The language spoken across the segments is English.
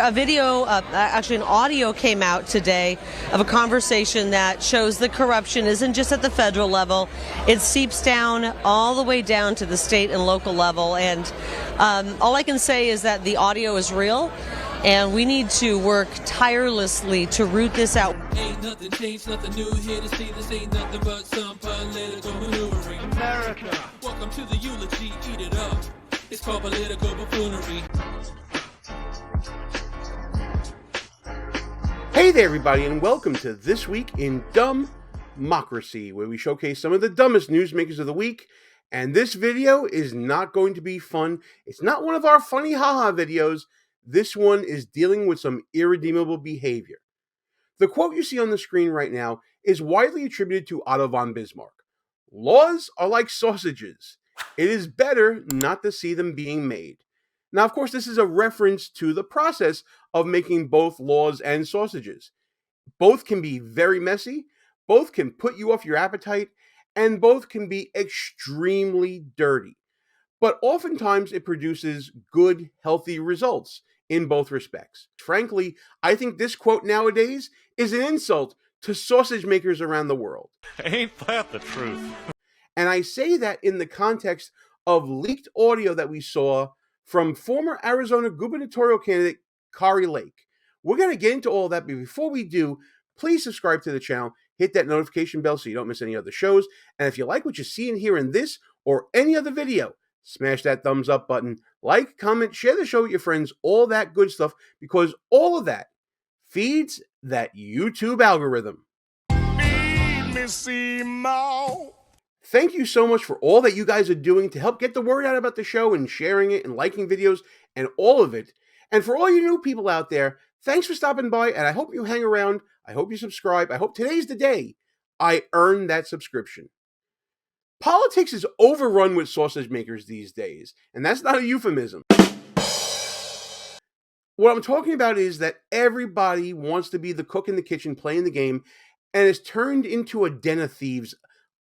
A video, actually an audio came out today of a conversation that shows the corruption isn't just at the federal level. It seeps down all the way down to the state and local level. And all I can say is that the audio is real, and we need to work tirelessly to root this out. Ain't nothing changed, nothing new here to see. This ain't nothing but some political maneuvering. America, welcome to the eulogy, eat it up. It's called political buffoonery. Hey there, everybody, and welcome to This Week in DUMBmocracy, where we showcase some of the dumbest newsmakers of the week. And this video is not going to be fun. It's not one of our funny haha videos. This one is dealing with some irredeemable behavior. The quote you see on the screen right now is widely attributed to Otto von Bismarck. Laws are like sausages. It is better not to see them being made. Now, of course, this is a reference to the process of making both laws and sausages. Both can be very messy, both can put you off your appetite, and both can be extremely dirty. But oftentimes it produces good, healthy results in both respects. Frankly, I think this quote nowadays is an insult to sausage makers around the world. Ain't that the truth? And I say that in the context of leaked audio that we saw from former Arizona gubernatorial candidate Kari Lake. We're going to get into all that, but before we do, please subscribe to the channel, hit that notification bell so you don't miss any other shows, and if you like what you see and hear in this or any other video, smash that thumbs up button, like, comment, share the show with your friends, all that good stuff, because all of that feeds that YouTube algorithm. Feed me, Seymour. Thank you so much for all that you guys are doing to help get the word out about the show and sharing it and liking videos and all of it. And for all you new people out there, thanks for stopping by, and I hope you hang around. I hope you subscribe. I hope today's the day I earn that subscription. Politics is overrun with sausage makers these days, and that's not a euphemism. What I'm talking about is that everybody wants to be the cook in the kitchen playing the game, and it's turned into a den of thieves,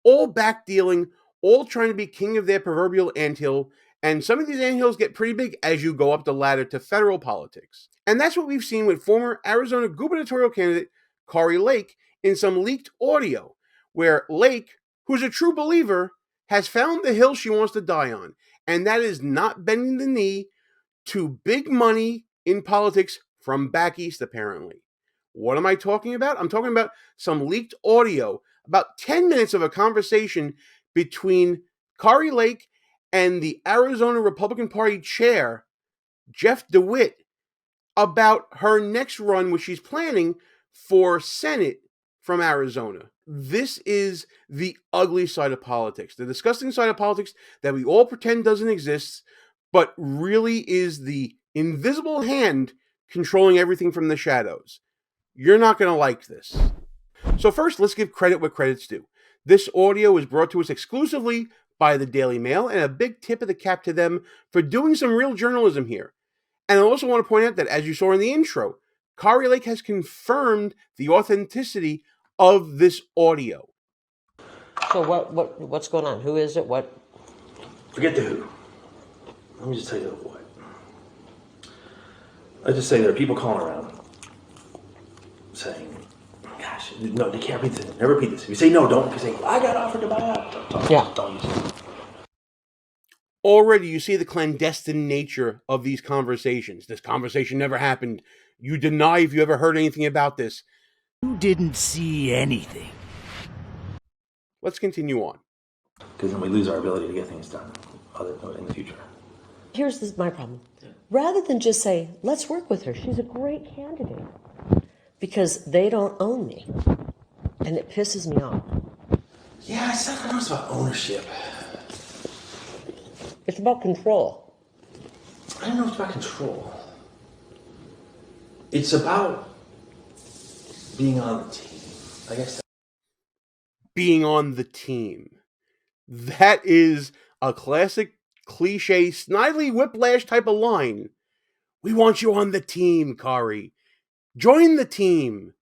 all backdealing, all trying to be king of their proverbial anthill, and some of these anthills get pretty big as you go up the ladder to federal politics. And that's what we've seen with former Arizona gubernatorial candidate Kari Lake in some leaked audio, where Lake, who's a true believer, has found the hill she wants to die on, and that is not bending the knee to big money in politics from back east, apparently. What am I talking about? I'm talking about some leaked audio, about 10 minutes of a conversation between Kari Lake and the Arizona Republican Party chair, Jeff DeWit, about her next run, which she's planning for Senate from Arizona. This is the ugly side of politics, the disgusting side of politics that we all pretend doesn't exist, but really is the invisible hand controlling everything from the shadows. You're not going to like this. So first, let's give credit where credit's due. This audio was brought to us exclusively by the Daily Mail, and a big tip of the cap to them for doing some real journalism here. And I also want to point out that, as you saw in the intro, Kari Lake has confirmed the authenticity of this audio. So what's going on? Who is it? What? Forget the who. Let me just tell you the what. I just say there are people calling around saying, gosh, no, they can't repeat this. Never repeat this. If you say no, don't. If you say, I got offered to buy out. Don't use it. Already you see the clandestine nature of these conversations. This conversation never happened. You deny if you ever heard anything about this. You didn't see anything. Let's continue on. Because then we lose our ability to get things done in the future. Here's my problem. Rather than just say, let's work with her, she's a great candidate. Because they don't own me. And it pisses me off. Yeah, it's not about ownership. It's about control. I don't know if it's about control. It's about being on the team. I guess. Being on the team. That is a classic cliche, snidely whiplash type of line. We want you on the team, Kari. Join the team.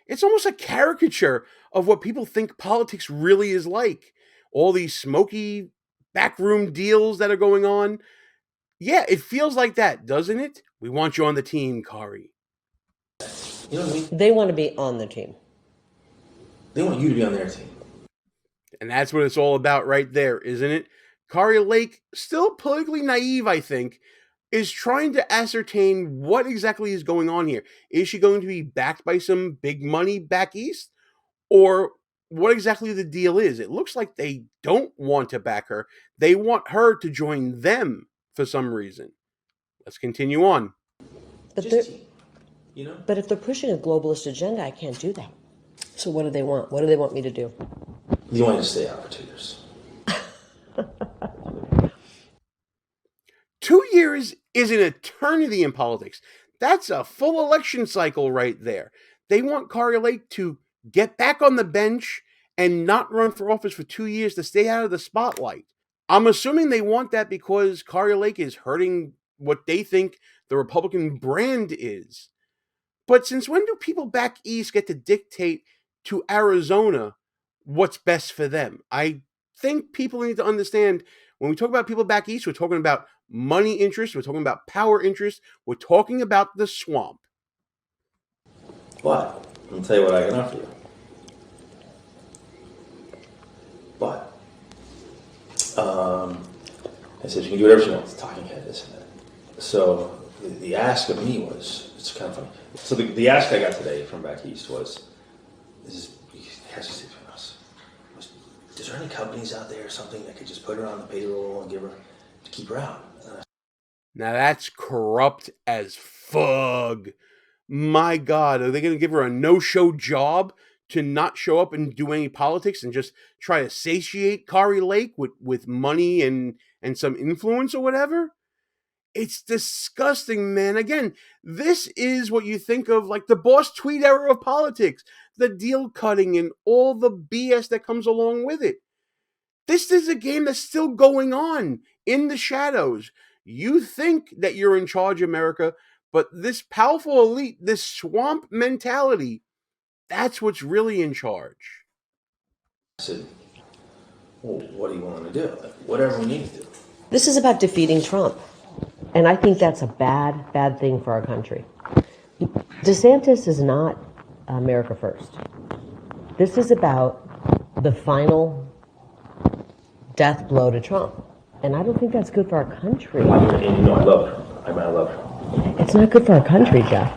It's almost a caricature of what people think politics really is like. All these smoky backroom deals that are going on. Yeah, it feels like that, doesn't it? We want you on the team, Kari. You know what I mean? They want to be on the team. They want you to be on their team. And that's what it's all about right there, isn't it? Kari Lake, still politically naive, I think, is trying to ascertain what exactly is going on here. Is she going to be backed by some big money back east? Or what exactly the deal is? It looks like they don't want to back her. They want her to join them for some reason. Let's continue on. But but if they're pushing a globalist agenda, I can't do that. So what do they want? What do they want me to do? You want to stay out for 2 years. 2 years is an eternity in politics. That's a full election cycle right there. They want Kari Lake to get back on the bench and not run for office for 2 years to stay out of the spotlight. I'm assuming they want that because Kari Lake is hurting what they think the Republican brand is. But since when do people back east get to dictate to Arizona what's best for them? I think people need to understand when we talk about people back east, we're talking about money interests, we're talking about power interests, we're talking about the swamp. But, let me tell you what I can offer you. But, I said, you can do whatever she wants, talking head, this and that. So, the ask of me was, it's kind of funny. So, the ask I got today from back east was, is there any companies out there or something that could just put her on the payroll and give her, to keep her out? Now that's corrupt as fug. My God, are they going to give her a no-show job to not show up and do any politics and just try to satiate Kari Lake with money and some influence or whatever? It's disgusting, man. Again, this is what you think of like the boss tweet era of politics, the deal cutting and all the BS that comes along with it. This is a game that's still going on in the shadows. You think that you're in charge, America, but this powerful elite, this swamp mentality, that's what's really in charge. I said, well, what do you want to do? Like, whatever we need to do. This is about defeating Trump. And I think that's a bad, bad thing for our country. DeSantis is not America first. This is about the final death blow to Trump. And I don't think that's good for our country. And you know I love Trump. I love Trump. It's not good for our country, Jeff.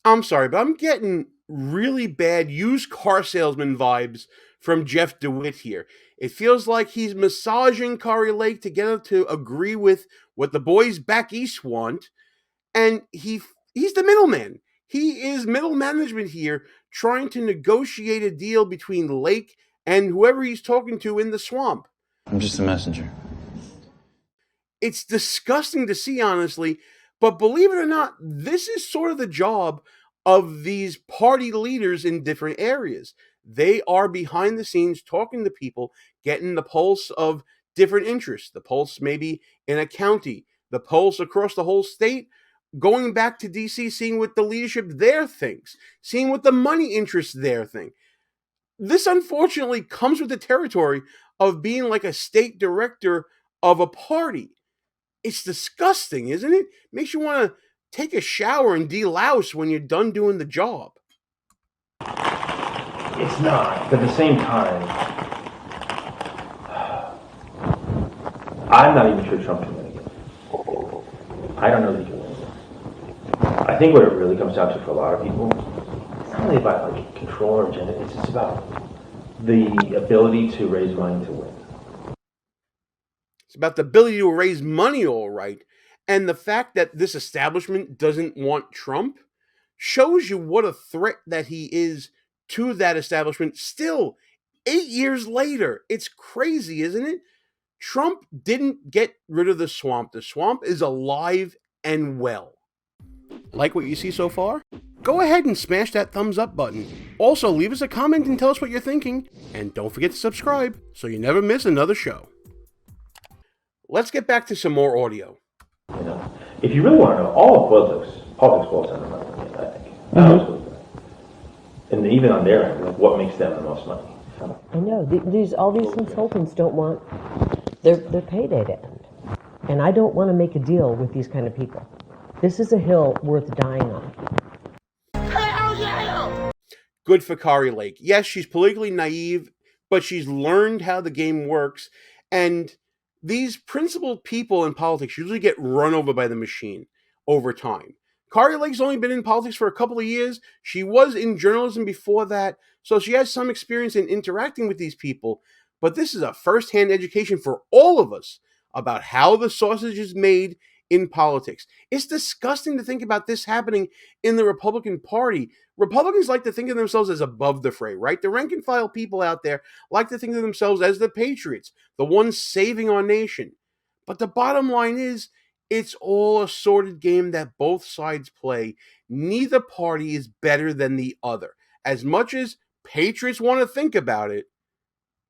I'm sorry, but I'm getting really bad used car salesman vibes from Jeff DeWit here. It feels like he's massaging Kari Lake to get her to agree with what the boys back east want, and he's the middleman. He is middle management here, trying to negotiate a deal between Lake and whoever he's talking to in the swamp. I'm just a messenger. It's disgusting to see, honestly, but believe it or not, this is sort of the job of these party leaders in different areas. They are behind the scenes talking to people, getting the pulse of different interests, the pulse maybe in a county, the pulse across the whole state, going back to DC, seeing what the leadership there thinks, seeing what the money interests there think. This unfortunately comes with the territory of being like a state director of a party. It's disgusting, isn't it? Makes you want to take a shower and delouse when you're done doing the job. It's not, but at the same time, I'm not even sure Trump can win again. I don't know that he can win again. I think what it really comes down to for a lot of people, it's not really about like control or agenda, it's just about the ability to raise money to win. It's about the ability to raise money, all right. And the fact that this establishment doesn't want Trump shows you what a threat that he is to that establishment still 8 years later. It's crazy, isn't it? Trump didn't get rid of the swamp. The swamp is alive and well. Like what you see so far? Go ahead and smash that thumbs up button. Also, leave us a comment and tell us what you're thinking. And don't forget to subscribe so you never miss another show. Let's get back to some more audio. You know, if you really want to know, all of politics boils down to money, I think. And even on their end, like what makes them the most money. I know. All these consultants don't want their payday to end. And I don't want to make a deal with these kind of people. This is a hill worth dying on. Good for Kari Lake. Yes, she's politically naive, but she's learned how the game works. And these principled people in politics usually get run over by the machine over time. Kari Lake's only been in politics for a couple of years. She was in journalism before that, so she has some experience in interacting with these people. But this is a first-hand education for all of us about how the sausage is made in politics. It's disgusting to think about this happening in the Republican Party. Republicans like to think of themselves as above the fray, right? The rank and file people out there like to think of themselves as the patriots, the ones saving our nation. But the bottom line is, it's all a sordid game that both sides play. Neither party is better than the other. As much as patriots want to think about it,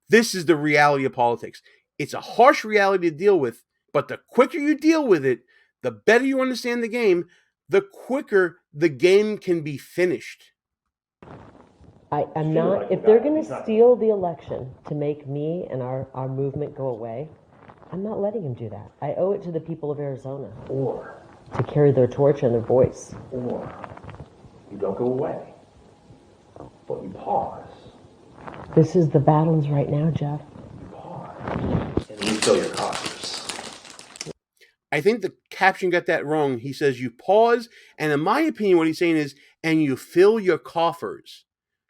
this is the reality of politics. It's a harsh reality to deal with, but the quicker you deal with it, the better you understand the game, the quicker the game can be finished. I'm not, if they're going to steal the election to make me and our movement go away, I'm not letting them do that. I owe it to the people of Arizona. Or to carry their torch and their voice. Or you don't go away, but you pause. This is the battles right now, Jeff. You pause, and you fill your coffers. I think the caption got that wrong. He says you pause, and in my opinion, what he's saying is, and you fill your coffers.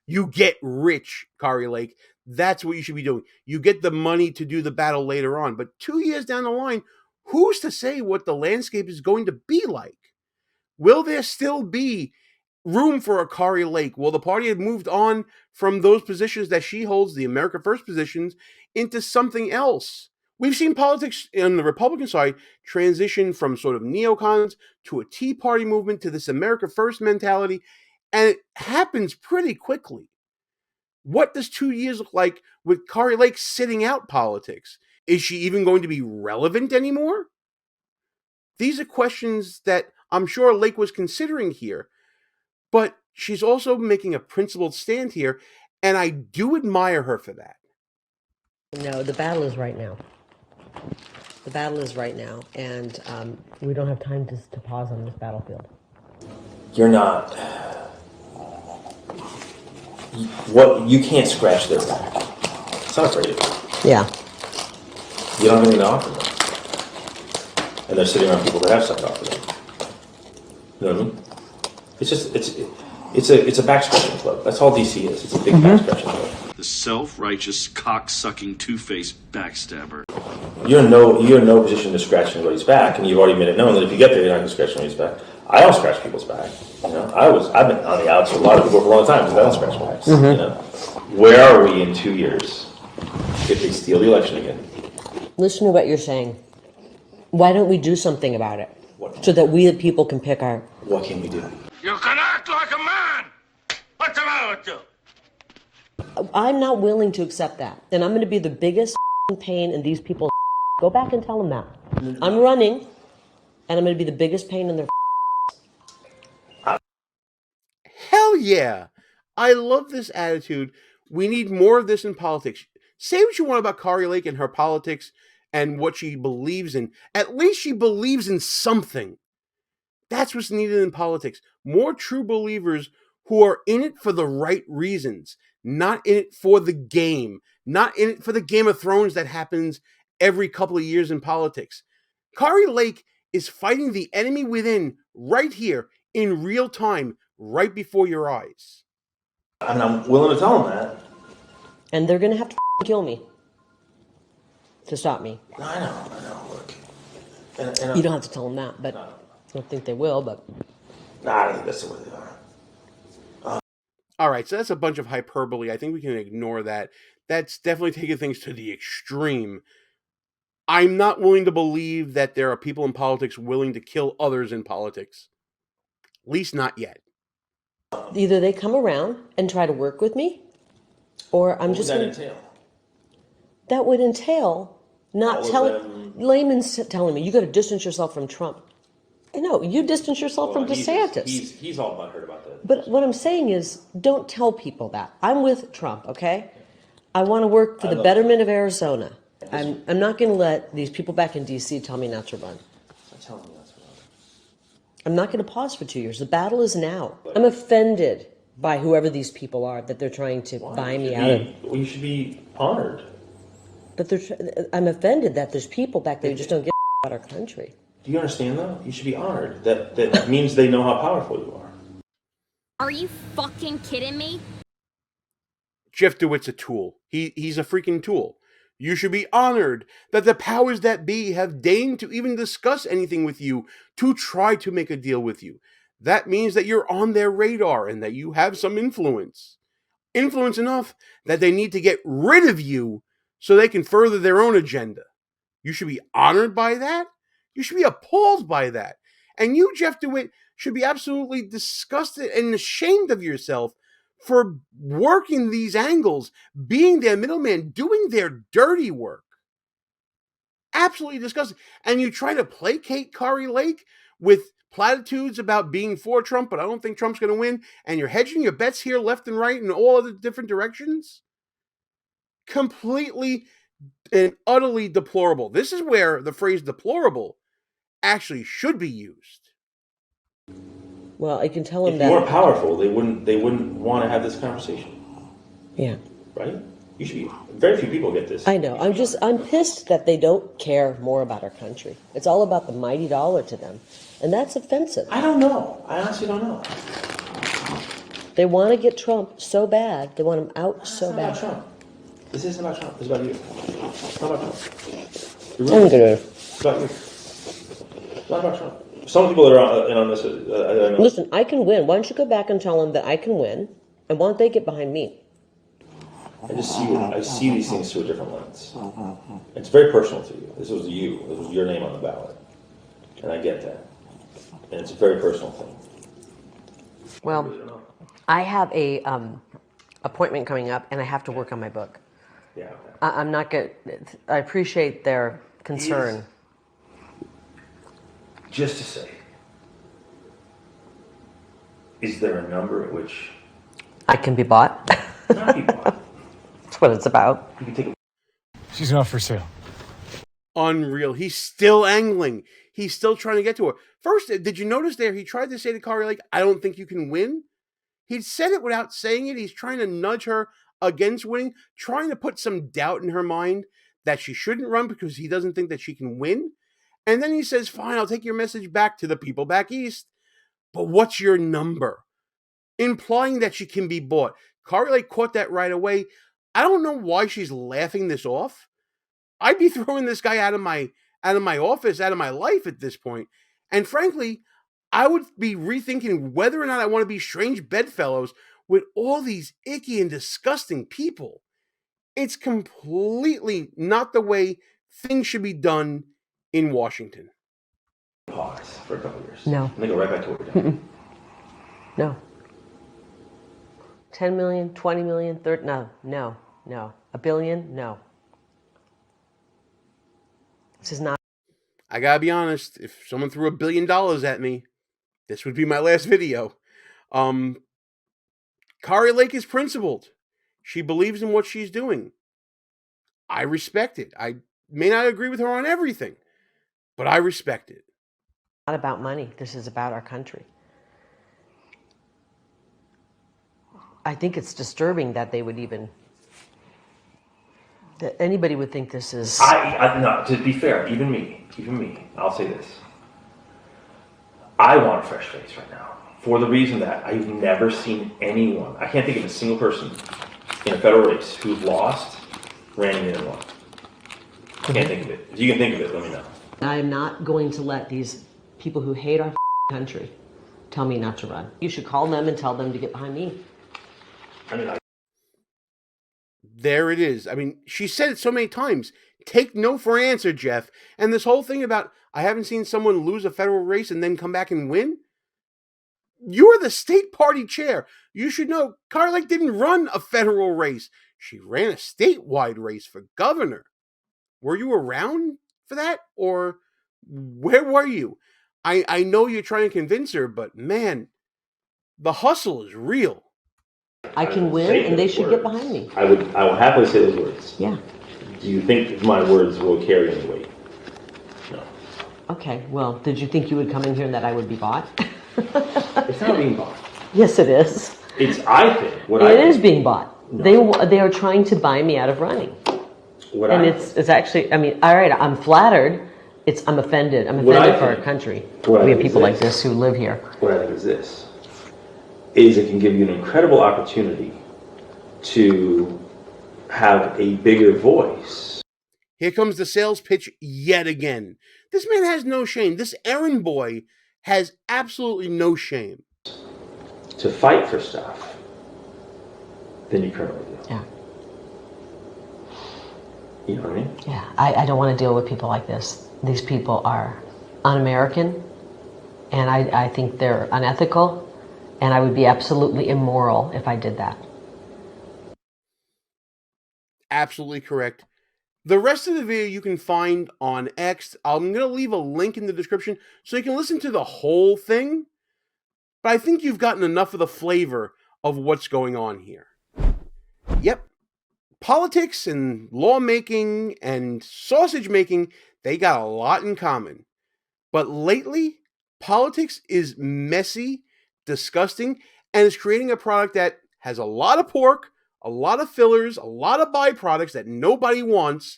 You get rich, Kari Lake. That's what you should be doing. You get the money to do the battle later on. But 2 years down the line, who's to say what the landscape is going to be like? Will there still be room for a Kari Lake? Will the party have moved on from those positions that she holds, the America First positions, into something else? We've seen politics on the Republican side transition from sort of neocons to a Tea Party movement to this America First mentality, and it happens pretty quickly. What does 2 years look like with Kari Lake sitting out politics? Is she even going to be relevant anymore? These are questions that I'm sure Lake was considering here, but she's also making a principled stand here, and I do admire her for that. No, the battle is right now. The battle is right now, and we don't have time to pause on this battlefield. You're not. What you can't scratch their back. It's not afraid of you. Yeah. You don't have anything to offer them, and they're sitting around people that have stuff to offer them. You know what I mean? It's just it's a back scratching club. That's all DC is. It's a big back scratching club. The self-righteous, cock-sucking, two-faced backstabber. You're in no position to scratch anybody's back, and you've already made it known that if you get there, you're not going to scratch anybody's back. I don't scratch people's back. You know, I've been on the outs with a lot of people for a long time because I don't scratch backs. You know, where are we in 2 years if they steal the election again? Listen to what you're saying. Why don't we do something about it so that we the people can pick our... What can we do? You can act like a man! What's the matter with you? I'm not willing to accept that. And I'm going to be the biggest pain in these people's... Go back and tell them that. I'm running, and I'm going to be the biggest pain in their... Hell yeah! I love this attitude. We need more of this in politics. Say what you want about Kari Lake and her politics and what she believes in. At least she believes in something. That's what's needed in politics. More true believers who are in it for the right reasons, not in it for the game, not in it for the Game of Thrones that happens every couple of years in politics. Kari Lake is fighting the enemy within right here in real time, right before your eyes. And I'm willing to tell them that. And they're going to have to kill me to stop me. I know, look. And You don't have to tell them that, but I don't think they will, but... Nah, I don't think that's the way they are. All right, so that's a bunch of hyperbole. I think we can ignore that. That's definitely taking things to the extreme. I'm not willing to believe that there are people in politics willing to kill others in politics. At least not yet. Either they come around and try to work with me, or I'm just going to... That would entail not telling... Layman's telling me, you got to distance yourself from Trump. No, you distance yourself from DeSantis. He's all butthurt about that. But what I'm saying is, don't tell people that. I'm with Trump, okay? I want to work for the betterment of Arizona. I'm not going to let these people back in D.C. tell me not to run. I'm telling you that's what I'm not going to pause for 2 years. The battle is now. I'm offended by whoever these people are that they're trying to buy me out of. Well, you should be honored. But I'm offended that there's people back there who just don't give about our country. Do you understand though? You should be honored. That means they know how powerful you are. Are you fucking kidding me? Jeff DeWitt's a tool. He's a freaking tool. You should be honored that the powers that be have deigned to even discuss anything with you, to try to make a deal with you. That means that you're on their radar and that you have some influence. Influence enough that they need to get rid of you so they can further their own agenda. You should be honored by that. You should be appalled by that. And you, Jeff DeWitt, should be absolutely disgusted and ashamed of yourself for working these angles, being their middleman, doing their dirty work. Absolutely disgusting. And you try to placate Kari Lake with platitudes about being for Trump, but I don't think Trump's going to win, and you're hedging your bets here left and right in all other different directions. Completely and utterly deplorable. This is where the phrase deplorable actually should be used. Well, I can tell them If that. you weren't powerful, they wouldn't want to have this conversation. Yeah. Right? You should be. Very few people get this. I know. I'm pissed that they don't care more about our country. It's all about the mighty dollar to them. And that's offensive. I don't know. I honestly don't know. They want to get Trump so bad. They want him out so bad. It's not about Trump. This isn't about Trump. It's about you. It's not about Trump. It's about you. It's not about Trump. Some people that are in on this. I know. Listen, I can win. Why don't you go back and tell them that I can win? And why don't they get behind me? I see these things through a different lens. It's very personal to you. This was you. This was your name on the ballot. And I get that. And it's a very personal thing. Well, I have a appointment coming up, and I have to work on my book. Yeah. Okay. I'm not good. I appreciate their concern. Just to say, is there a number at which I can be bought? not be bought? That's what it's about. You can take a She's not for sale. Unreal. He's still angling. He's still trying to get to her. First, did you notice there he tried to say to Kari Lake, I don't think you can win? He said it without saying it. He's trying to nudge her against winning, trying to put some doubt in her mind that she shouldn't run because he doesn't think that she can win. And then he says, fine, I'll take your message back to the people back east. But what's your number? Implying that she can be bought. Kari Lake caught that right away. I don't know why she's laughing this off. I'd be throwing this guy out of my office, out of my life at this point. And frankly, I would be rethinking whether or not I want to be strange bedfellows with all these icky and disgusting people. It's completely not the way things should be done in Washington. pause for a couple of years. No. And then go right back to what we're doing. No. 10 million, 20 million, 30, no. A billion, no. This is not. I gotta be honest, if someone threw $1 billion at me, this would be my last video. Kari Lake is principled. She believes in what she's doing. I respect it. I may not agree with her on everything, but I respect it. Not about money. This is about our country. I think it's disturbing that they would even, that anybody would think this is. No, to be fair, even me, I'll say this. I want a fresh face right now for the reason that I've never seen anyone, I can't think of a single person in a federal race who's lost, ran in and won. I can't think of it. If you can think of it, let me know. I'm not going to let these people who hate our country tell me not to run. You should call them and tell them to get behind me. There it is. I mean, she said it so many times. Take no for an answer, Jeff. And this whole thing about, I haven't seen someone lose a federal race and then come back and win. You're the state party chair. You should know Kari Lake didn't run a federal race. She ran a statewide race for governor. Were you around for that? Or where were you? I know you're trying to convince her, but man, the hustle is real. I can win, and they should get behind me. I will happily say those words. Yeah. Do you think my words will carry any weight? No. Okay, well, did you think you would come in here and that I would be bought? It's not being bought. Yes, it is. It's, I think, It is being bought. No. They are trying to buy me out of running. It's actually, I mean, all right, I'm flattered. I'm offended. I'm offended for our country. We have people like this who live here. What I think is this, is it can give you an incredible opportunity to have a bigger voice. Here comes the sales pitch yet again. This man has no shame. This errand boy has absolutely no shame. To fight for stuff than you currently do. Yeah. You know what I mean? Yeah, I don't want to deal with people like this. These people are un-American, and I think they're unethical, and I would be absolutely immoral if I did that. Absolutely correct. The rest of the video you can find on X. I'm going to leave a link in the description so you can listen to the whole thing. But I think you've gotten enough of the flavor of what's going on here. Yep. Politics and lawmaking and sausage making, they got a lot in common. But lately, politics is messy, disgusting, and is creating a product that has a lot of pork, a lot of fillers, a lot of byproducts that nobody wants,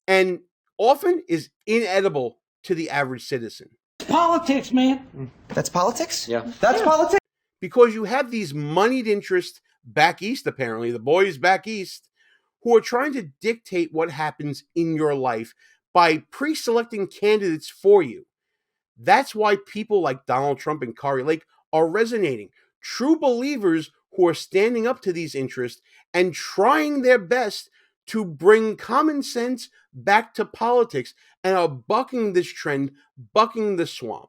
and often is inedible to the average citizen. Politics, man. That's politics? Yeah. That's politics. Because you have these moneyed interests back east, apparently, the boys back east, who are trying to dictate what happens in your life by pre-selecting candidates for you. That's why people like Donald Trump and Kari Lake are resonating. True believers who are standing up to these interests and trying their best to bring common sense back to politics and are bucking this trend, bucking the swamp.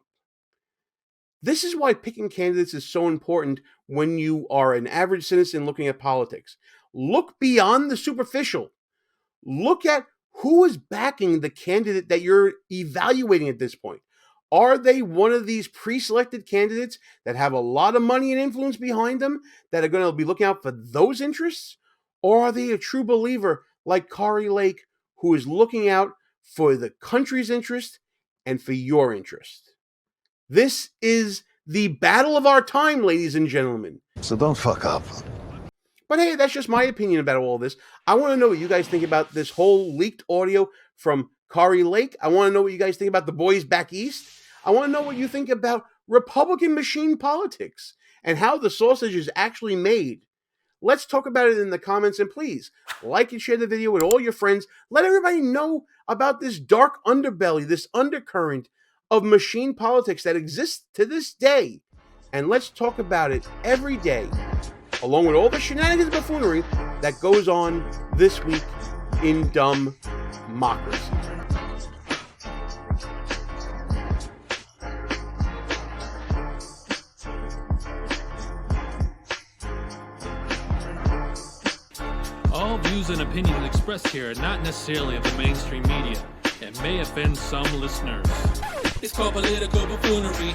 This is why picking candidates is so important when you are an average citizen looking at politics. Look beyond the superficial. Look at who is backing the candidate that you're evaluating at this point. Are they one of these pre-selected candidates that have a lot of money and influence behind them that are going to be looking out for those interests? Or are they a true believer like Kari Lake who is looking out for the country's interest and for your interest? This is the battle of our time, ladies and gentlemen. So don't fuck up. But hey, that's just my opinion about all this. I want to know what you guys think about this whole leaked audio from Kari Lake. I want to know what you guys think about the boys back east. I want to know what you think about Republican machine politics and how the sausage is actually made. Let's talk about it in the comments, and please like and share the video with all your friends. Let everybody know about this dark underbelly, this undercurrent of machine politics that exists to this day. And let's talk about it every day, along with all the shenanigans and buffoonery that goes on this week in DUMBmocracy. All views and opinions expressed here are not necessarily of the mainstream media and may offend some listeners. It's called political buffoonery.